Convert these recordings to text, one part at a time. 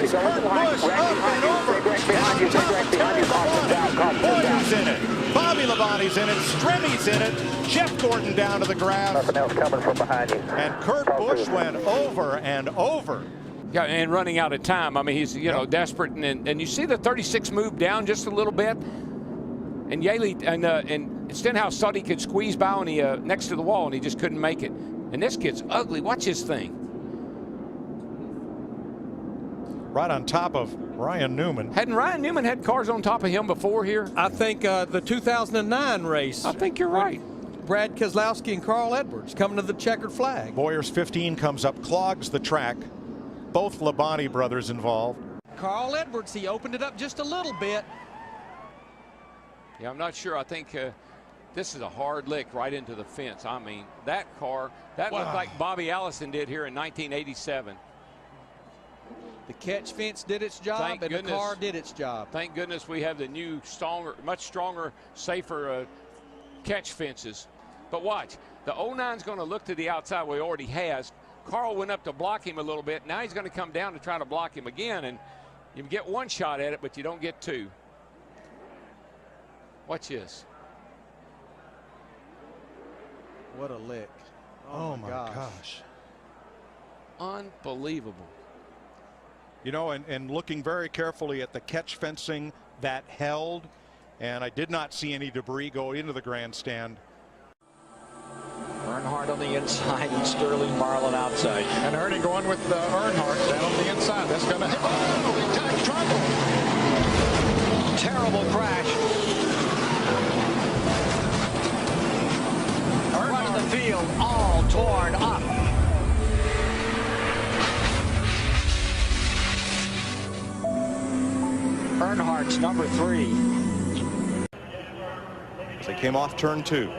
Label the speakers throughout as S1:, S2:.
S1: is Kurt Busch up and over. Down the top of turn, Labonte. Boyer's in it. Bobby Labonte's in it. Stremmy's in it. Jeff Gordon down to the ground.
S2: Nothing else coming from behind you.
S1: And Kurt Busch went over and over.
S3: Yeah, and running out of time. I mean, he's, you know, desperate. And you see the 36 move down just a little bit. And Yaley and Stenhouse thought he could squeeze by on the next to the wall, and he just couldn't make it. And this kid's ugly. Watch his thing.
S1: Right on top of Ryan Newman.
S3: Hadn't Ryan Newman had cars on top of him before here?
S4: I think the 2009 race.
S3: I think you're right.
S4: Brad Keselowski and Carl Edwards coming to the checkered flag.
S1: Boyer's 15 comes up, clogs the track. Both Labonte brothers involved.
S4: Carl Edwards, he opened it up just a little bit.
S3: Yeah, I'm not sure. I think this is a hard lick right into the fence. I mean, that car, that looked like Bobby Allison did here in 1987.
S4: The catch fence did its job, and the car did its job.
S3: Thank goodness we have the new, stronger, much stronger, safer catch fences. But watch, the 09's going to look to the outside where he already has. Carl went up to block him a little bit. Now he's going to come down to try to block him again, and you get one shot at it, but you don't get two. Watch this.
S4: What a lick.
S1: Oh my gosh.
S3: Unbelievable.
S1: You know, and looking very carefully at the catch fencing that held, and I did not see any debris go into the grandstand.
S5: Earnhardt on the inside and Sterling Marlin outside.
S6: And Ernie going with Earnhardt down on the inside. That's going to hit. Oh, big time trouble.
S5: Terrible crash. Front of the field all torn up. Earnhardt's number 3.
S1: As they came off turn 2.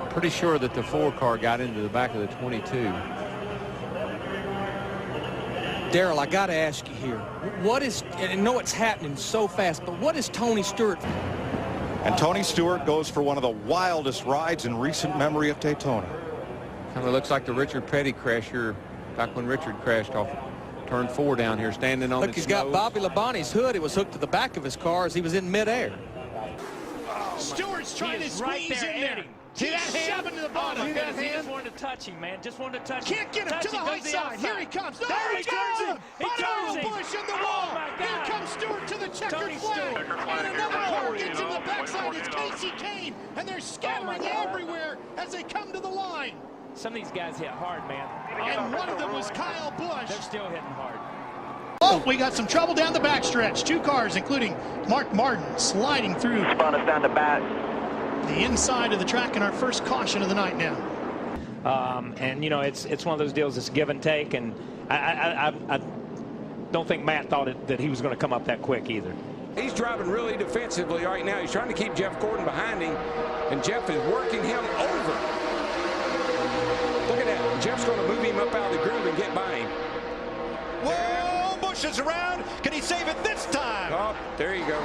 S7: Pretty sure that the 4 car got into the back of the 22.
S4: Darrell, I got to ask you here. What is, and I know it's happening so fast, but what is Tony Stewart?
S1: And Tony Stewart goes for one of the wildest rides in recent memory of Daytona.
S7: Kind of looks like the Richard Petty crash here, back when Richard crashed off turn 4 down here, standing on
S4: Look, he's got Bobby Labonte's hood. It was hooked to the back of his car as he was in midair.
S8: Stewart's trying to squeeze in there.
S6: See that hand?
S8: Shoving to the bottom.
S6: See that
S8: He
S6: hand?
S8: just wanted to touch him, man. Just wanted to touch him.
S6: Can't get him to the high side. Here he comes. No,
S8: There he turns him. He turns him.
S6: Busch in the
S8: Oh,
S6: wall.
S8: my
S6: Here
S8: God.
S6: comes Stewart to the checkered
S8: Tony
S6: flag.
S8: Stewart.
S6: And another car gets in the backside. It's Casey Kane. And they're scattering everywhere as they come to the line.
S8: Some of these guys hit hard, man.
S6: And one of them was Kyle Busch.
S8: They're still hitting hard.
S6: Oh, we got some trouble down the backstretch. 2 cars, including Mark Martin, sliding through
S2: Spun us down the back.
S6: the inside of the track in our first caution of the night now.
S8: And, you know, it's one of those deals that's give and take. And I don't think Matt thought that he was going to come up that quick either.
S3: He's driving really defensively right now. He's trying to keep Jeff Gordon behind him, and Jeff is working him over. Look at that. Jeff's going to move him up out of the groove and get by him.
S1: Whoa, Busch is around. Can he save it this time?
S3: Oh, there you go.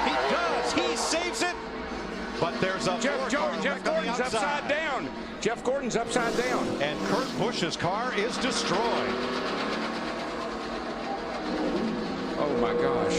S1: He does. He saves it. But there's a
S3: Jeff Gordon's upside down. Jeff Gordon's upside down.
S1: And Kurt Busch's car is destroyed.
S3: Oh, my gosh.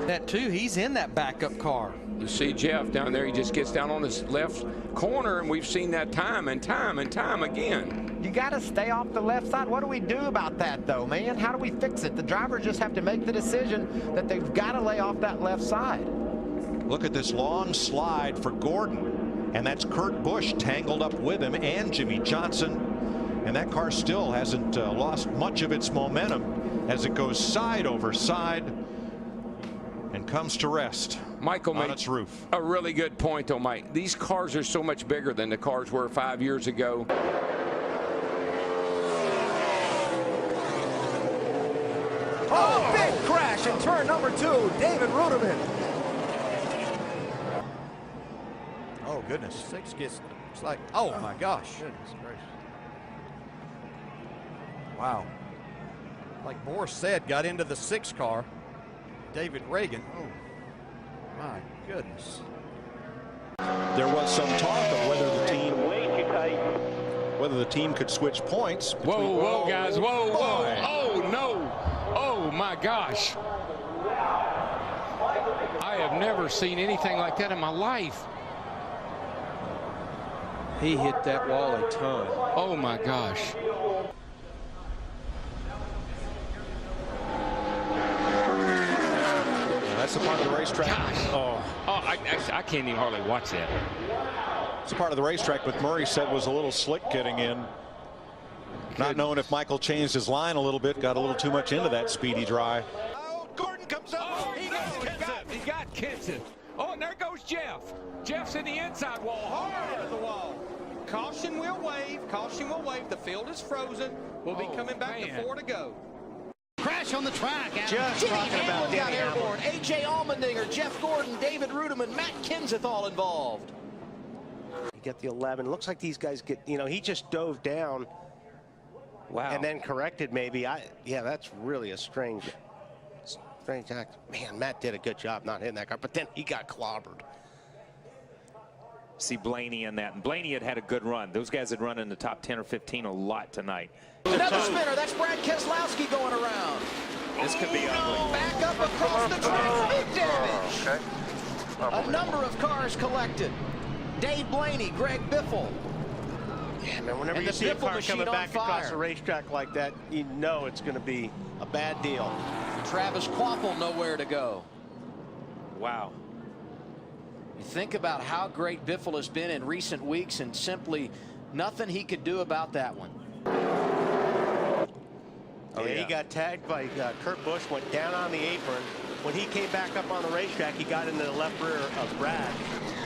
S4: That too, he's in that backup car.
S3: You see Jeff down there. He just gets down on his left corner, and we've seen that time and time and time again.
S9: You got to stay off the left side. What do we do about that, though, man? How do we fix it? The drivers just have to make the decision that they've got to lay off that left side.
S1: Look at this long slide for Gordon. And that's Kurt Busch tangled up with him and Jimmy Johnson. And that car still hasn't lost much of its momentum as it goes side over side and comes to rest
S3: Michael
S1: on
S3: made
S1: its roof.
S3: A really good point, though, Mike. These cars are so much bigger than the cars were 5 years ago.
S9: Oh, big crash in turn number 2. David Ruderman.
S10: Oh, goodness. 6 gets, it's like, oh, my gosh. Goodness gracious. Wow. Like Boris said, got into the 6 car. David Reagan. Oh, my goodness.
S1: There was some talk of whether the team whether the team could switch points.
S3: Whoa, whoa, guys, whoa, whoa. Oh, no. Oh, my gosh. I have never seen anything like that in my life.
S11: He hit that wall a ton.
S3: Oh, my gosh.
S1: That's a part of the racetrack.
S3: Oh, I can't even hardly watch that.
S1: It's a part of the racetrack, but Murray said was a little slick getting in. Not knowing if Michael changed his line a little bit, got a little too much into that speedy dry.
S6: Oh, Gordon comes up.
S3: Oh, he got Kenseth. Oh, and there goes Jeff. Jeff's in the inside wall, hard into the wall.
S11: Caution will wave. Caution will wave. The field is frozen. We'll be coming back to 4 to go.
S6: Crash on the track.
S9: Just
S6: Jimmy
S9: talking about
S6: Hamlin got
S9: Danny
S6: airborne. A.J. Allmendinger, Jeff Gordon, David Rudiman, Matt Kenseth all involved.
S12: You get the 11. Looks like these guys get, you know, he just dove down.
S11: Wow.
S12: And then corrected maybe. Yeah, that's really a strange act. Man, Matt did a good job not hitting that car, but then he got clobbered.
S8: See Blaney in that. And Blaney had a good run. Those guys had run in the top 10 or 15 a lot tonight.
S6: Another spinner. That's Brad Keselowski going around.
S8: This could be ugly.
S6: Back up across the track. Big damage. A number of cars collected. Dave Blaney, Greg Biffle.
S12: Yeah, man, whenever you see a car coming back across a racetrack like that, you know it's going to be a bad deal.
S6: Travis Kvapil nowhere to go.
S8: Wow.
S6: You think about how great Biffle has been in recent weeks, and simply nothing he could do about that one.
S12: Oh, yeah, he got tagged by Kurt Busch, went down on the apron. When he came back up on the racetrack, he got into the left rear of Brad.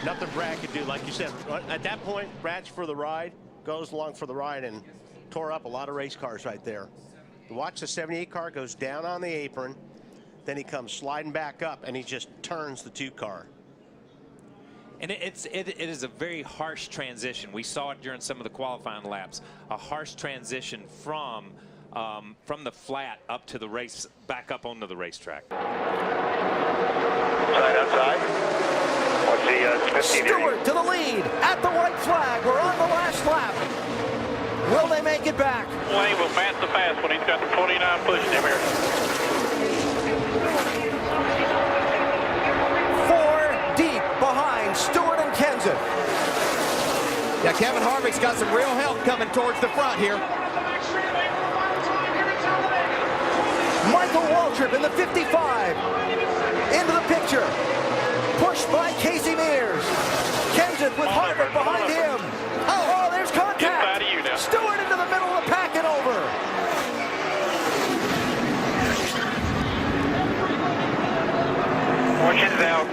S12: Nothing Brad could do. Like you said, at that point, Brad's for the ride, goes along for the ride, and tore up a lot of race cars right there. Watch the 78 car goes down on the apron, then he comes sliding back up, and he just turns the 2 car.
S8: And it is a very harsh transition. We saw it during some of the qualifying laps. A harsh transition from the flat up to the race, back up onto the racetrack.
S2: Outside. What's the 15
S6: Stewart to the lead at the white flag. We're on the last lap. Will they make it back?
S2: Wayne will pass the fast when he's got the 29 pushing him here.
S6: 4 deep behind Stewart and Kenseth.
S10: Yeah, Kevin Harvick's got some real help coming towards the front here.
S6: Michael Waltrip in the 55. Into the picture. Pushed by Casey Mears. Kenseth with Harvick behind him. Oh, there's contact. Stewart into the middle of the pack and over.
S2: Fortune's out.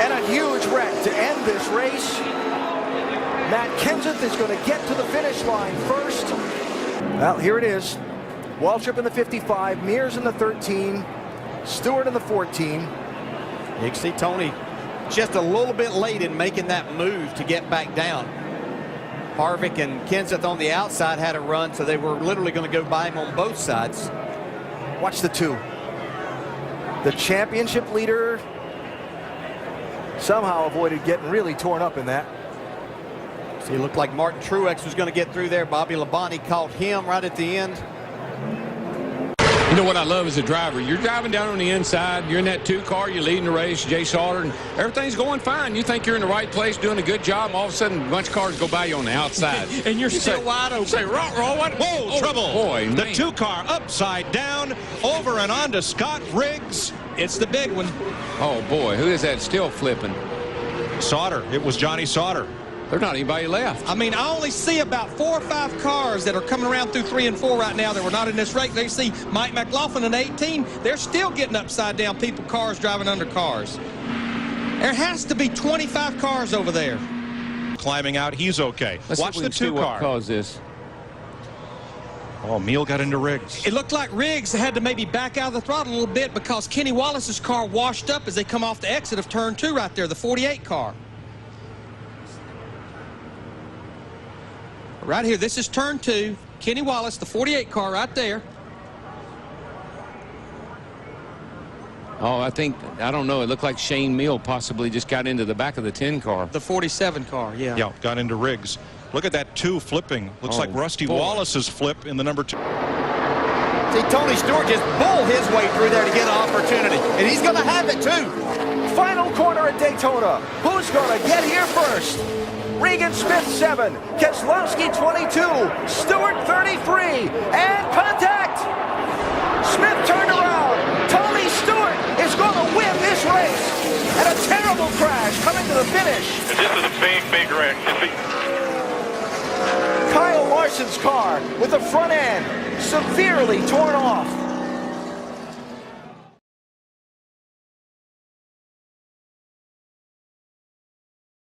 S6: And a huge wreck to end this race. Matt Kenseth is going to get to the finish line first. Well, here it is. Waltrip in the 55, Mears in the 13, Stewart in the 14.
S10: You can see Tony just a little bit late in making that move to get back down. Harvick and Kenseth on the outside had a run, so they were literally going to go by him on both sides.
S6: Watch the 2. The championship leader somehow avoided getting really torn up in that.
S10: See, it looked like Martin Truex was going to get through there. Bobby Labonte caught him right at the end.
S3: You know what I love as a driver? You're driving down on the inside. You're in that 2 car. You're leading the race, Jay Sauter, and everything's going fine. You think you're in the right place, doing a good job, and all of a sudden, a bunch of cars go by you on the outside.
S11: And you're still wide open.
S3: Say, roll, what?
S1: Whoa, trouble.
S3: Boy,
S1: the
S3: man.
S1: 2 car upside down, over and on to Scott Riggs.
S11: It's the big one.
S3: Oh, boy, who is that still flipping?
S1: Sauter. It was Johnny Sauter.
S3: There's not anybody left.
S11: I mean, I only see about 4 or 5 cars that are coming around through 3 and 4 right now that were not in this race. They see Mike McLaughlin in 18. They're still getting upside down cars driving under cars. There has to be 25 cars over there.
S1: Climbing out, he's okay. Watch the 2 car.
S3: What caused this?
S1: Oh, Meal got into Riggs.
S11: It looked like Riggs had to maybe back out of the throttle a little bit because Kenny Wallace's car washed up as they come off the exit of turn 2 right there, the 48 car. Right here, this is turn 2. Kenny Wallace, the 48 car right there.
S3: Oh, I don't know. It looked like Shane Meal possibly just got into the back of the 10 car.
S11: The 47 car, yeah.
S1: Yeah, got into Riggs. Look at that 2 flipping. Looks like Rusty Wallace's flip in the number 2.
S10: See, Tony Stewart just bulled his way through there to get an opportunity, and he's going to have it too.
S6: Final corner at Daytona. Who's going to get here first? Regan Smith 7, Keselowski 22, Stewart 33, and contact! Smith turned around. Tony Stewart is going to win this race. And a terrible crash coming to the finish.
S2: This is a big, big wreck.
S6: Kyle Larson's car with the front end severely torn off.